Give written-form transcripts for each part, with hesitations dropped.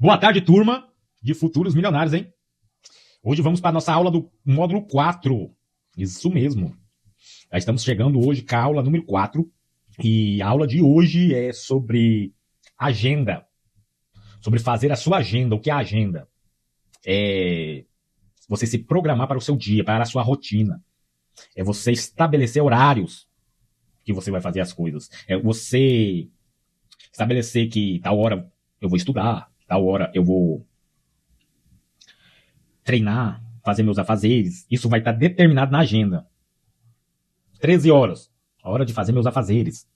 Boa tarde, turma de futuros milionários, hein? Hoje vamos para a nossa aula do módulo 4. Isso mesmo. Já estamos chegando hoje com a aula número 4. E a aula de hoje é sobre agenda. Sobre fazer a sua agenda. O que é a agenda? É você se programar para o seu dia, para a sua rotina. É você estabelecer horários que você vai fazer as coisas. É você estabelecer que tal hora eu vou estudar, tal hora eu vou treinar, fazer meus afazeres. Isso vai estar determinado na agenda. 13 horas, a hora de fazer meus afazeres.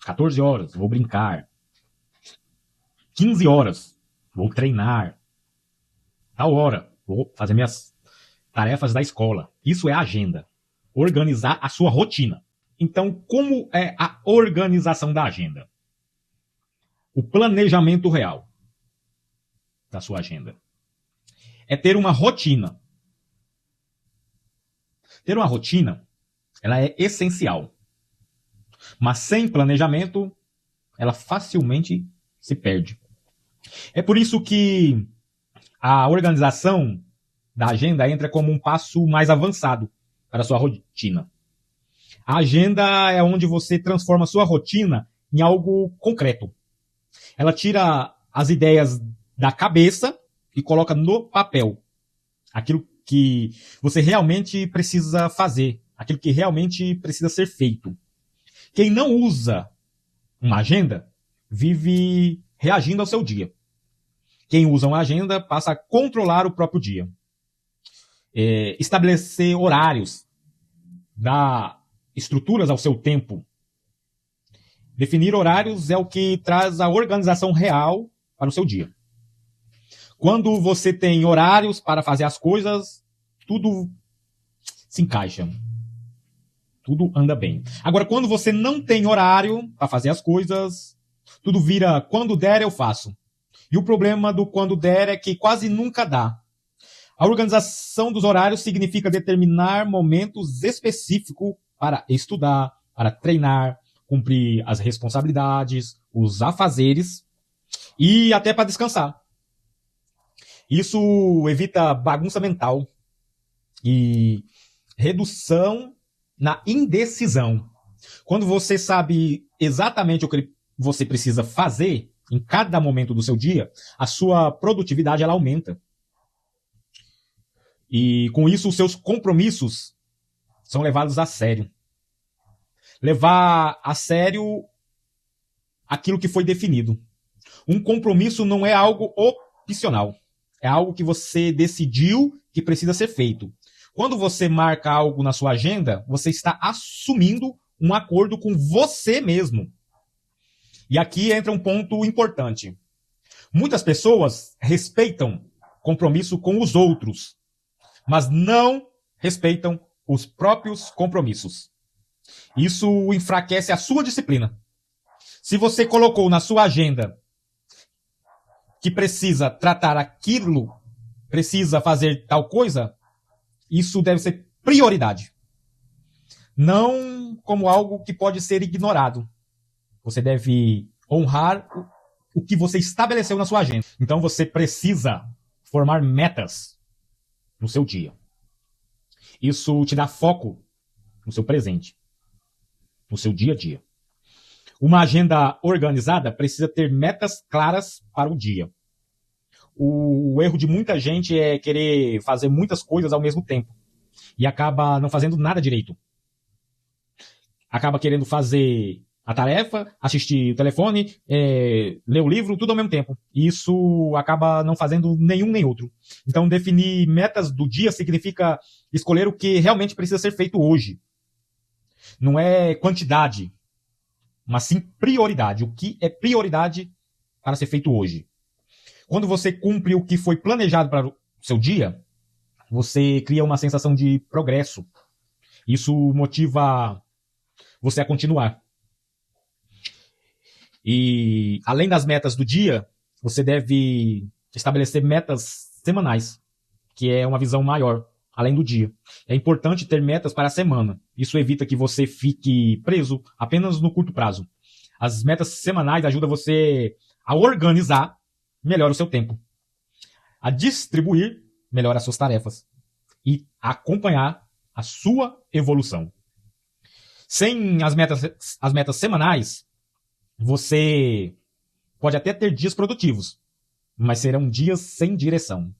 14 horas, vou brincar. 15 horas, vou treinar. Tal hora, vou fazer minhas tarefas da escola. Isso é a agenda. Organizar a sua rotina. Então, como é a organização da agenda? O planejamento real da sua agenda é ter uma rotina. Ter uma rotina, ela é essencial. Mas sem planejamento, ela facilmente se perde. É por isso que a organização da agenda entra como um passo mais avançado para a sua rotina. A agenda é onde você transforma a sua rotina em algo concreto. Ela tira as ideias da cabeça e coloca no papel aquilo que você realmente precisa fazer, aquilo que realmente precisa ser feito. Quem não usa uma agenda vive reagindo ao seu dia. Quem usa uma agenda passa a controlar o próprio dia. Estabelecer horários, dar estruturas ao seu tempo. Definir horários é o que traz a organização real para o seu dia. Quando você tem horários para fazer as coisas, tudo se encaixa. Tudo anda bem. Agora, quando você não tem horário para fazer as coisas, tudo vira quando der eu faço. E o problema do quando der é que quase nunca dá. A organização dos horários significa determinar momentos específicos para estudar, para treinar, cumprir as responsabilidades, os afazeres e até para descansar. Isso evita bagunça mental e redução na indecisão. Quando você sabe exatamente o que você precisa fazer em cada momento do seu dia, a sua produtividade ela aumenta. E com isso os seus compromissos são levados a sério. Levar a sério aquilo que foi definido. Um compromisso não é algo opcional. É algo que você decidiu que precisa ser feito. Quando você marca algo na sua agenda, você está assumindo um acordo com você mesmo. E aqui entra um ponto importante. Muitas pessoas respeitam compromisso com os outros, mas não respeitam os próprios compromissos. Isso enfraquece a sua disciplina. Se você colocou na sua agenda que precisa tratar aquilo, precisa fazer tal coisa, isso deve ser prioridade. Não como algo que pode ser ignorado. Você deve honrar o que você estabeleceu na sua agenda. Então você precisa formar metas no seu dia. Isso te dá foco no seu presente, no seu dia a dia. Uma agenda organizada precisa ter metas claras para o dia. O erro de muita gente é querer fazer muitas coisas ao mesmo tempo e acaba não fazendo nada direito. Acaba querendo fazer a tarefa, assistir o telefone, ler o livro, tudo ao mesmo tempo. E isso acaba não fazendo nenhum nem outro. Então, definir metas do dia significa escolher o que realmente precisa ser feito hoje. Não é quantidade, mas sim prioridade. O que é prioridade para ser feito hoje. Quando você cumpre o que foi planejado para o seu dia, você cria uma sensação de progresso. Isso motiva você a continuar. E além das metas do dia, você deve estabelecer metas semanais, que é uma visão maior, além do dia. É importante ter metas para a semana. Isso evita que você fique preso apenas no curto prazo. As metas semanais ajudam você a organizar melhor o seu tempo. a distribuir melhor as suas tarefas e acompanhar a sua evolução. Sem as metas semanais, você pode até ter dias produtivos, mas serão dias sem direção.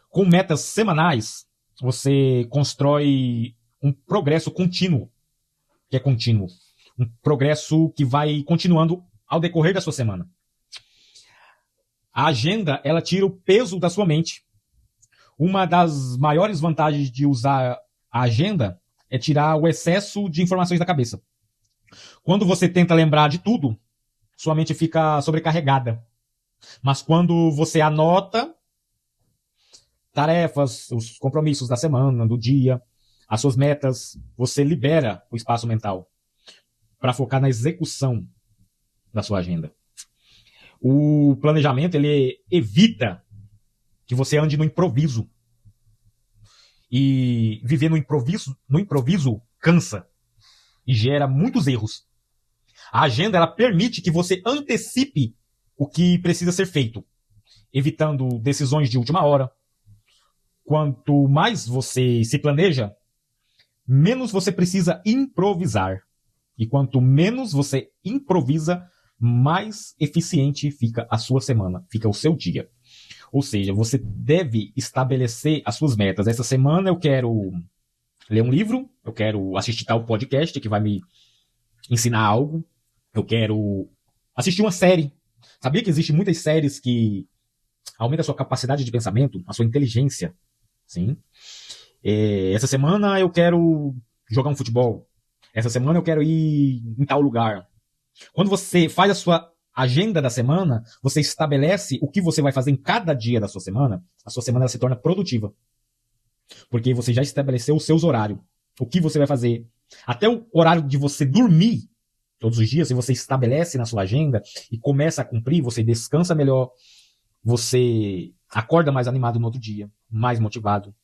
Com metas semanais, você constrói um progresso contínuo, que é contínuo. Um progresso que vai continuando ao decorrer da sua semana. A agenda, ela tira o peso da sua mente. Uma das maiores vantagens de usar a agenda é tirar o excesso de informações da cabeça. Quando você tenta lembrar de tudo, sua mente fica sobrecarregada. Mas quando você anota tarefas, os compromissos da semana, do dia, as suas metas, você libera o espaço mental para focar na execução da sua agenda. O planejamento, ele evita que você ande no improviso. E viver no improviso cansa e gera muitos erros. A agenda, ela permite que você antecipe o que precisa ser feito, evitando decisões de última hora. Quanto mais você se planeja, menos você precisa improvisar. E quanto menos você improvisa, mais eficiente fica a sua semana, fica o seu dia. Ou seja, você deve estabelecer as suas metas. Essa semana eu quero ler um livro, eu quero assistir tal podcast que vai me ensinar algo, eu quero assistir uma série. Sabia que existem muitas séries que aumentam a sua capacidade de pensamento, a sua inteligência? Sim. Essa semana eu quero jogar um futebol. Essa semana eu quero ir em tal lugar. Quando você faz a sua agenda da semana, você estabelece o que você vai fazer em cada dia da sua semana, a sua semana se torna produtiva. Porque você já estabeleceu os seus horários. O que você vai fazer. Até o horário de você dormir todos os dias, se você estabelece na sua agenda e começa a cumprir, você descansa melhor, você acorda mais animado no outro dia, mais motivado.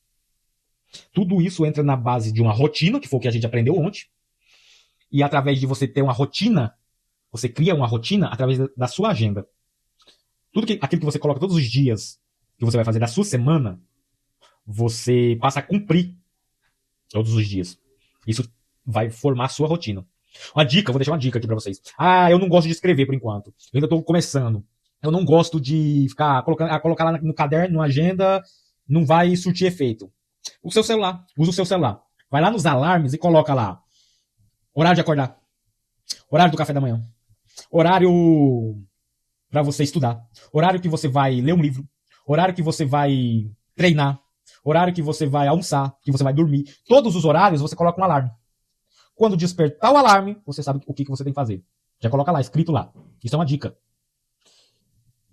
Tudo isso entra na base de uma rotina, que foi o que a gente aprendeu ontem. E através de você ter uma rotina, você cria uma rotina através da sua agenda. Aquilo que você coloca todos os dias, que você vai fazer da sua semana, você passa a cumprir todos os dias. Isso vai formar a sua rotina. Uma dica, vou deixar uma dica aqui pra vocês. Eu não gosto de escrever por enquanto. Eu ainda tô começando. Eu não gosto de ficar colocar lá no caderno, na agenda, não vai surtir efeito. O seu celular, usa o seu celular. Vai lá nos alarmes e coloca lá. Horário de acordar. Horário do café da manhã. Horário para você estudar. Horário que você vai ler um livro. Horário que você vai treinar. Horário que você vai almoçar, que você vai dormir. Todos os horários você coloca um alarme. Quando despertar o alarme, você sabe o que você tem que fazer. Já coloca lá, escrito lá. Isso é uma dica.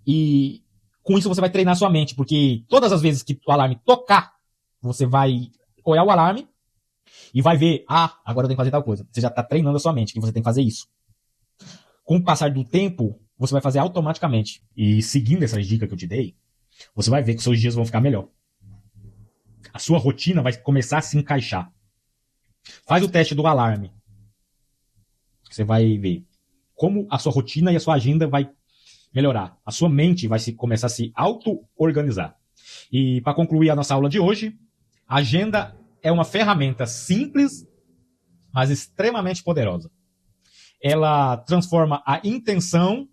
E com isso você vai treinar sua mente, porque todas as vezes que o alarme tocar, você vai olhar o alarme e vai ver, agora eu tenho que fazer tal coisa. Você já está treinando a sua mente, que você tem que fazer isso. Com o passar do tempo, você vai fazer automaticamente. E seguindo essas dicas que eu te dei, você vai ver que seus dias vão ficar melhor. A sua rotina vai começar a se encaixar. Faz o teste do alarme. Você vai ver como a sua rotina e a sua agenda vai melhorar. A sua mente vai começar a se auto-organizar. E para concluir a nossa aula de hoje, a agenda é uma ferramenta simples, mas extremamente poderosa. Ela transforma a intenção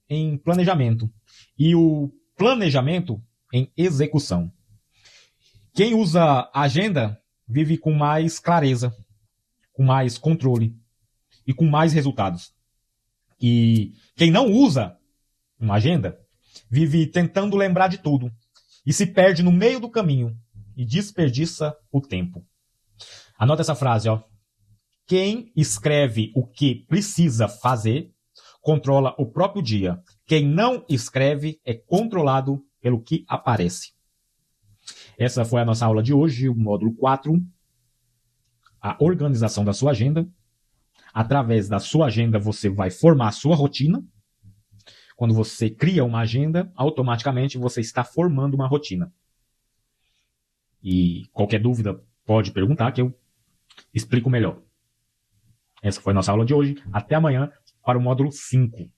em planejamento e o planejamento em execução. Quem usa a agenda vive com mais clareza, com mais controle e com mais resultados. E quem não usa uma agenda vive tentando lembrar de tudo e se perde no meio do caminho e desperdiça o tempo. Anota essa frase, ó. Quem escreve o que precisa fazer, controla o próprio dia. Quem não escreve é controlado pelo que aparece. Essa foi a nossa aula de hoje, o módulo 4, a organização da sua agenda. Através da sua agenda, você vai formar a sua rotina. Quando você cria uma agenda, automaticamente você está formando uma rotina. E qualquer dúvida, pode perguntar que eu explico melhor. Essa foi a nossa aula de hoje. Até amanhã para o módulo 5.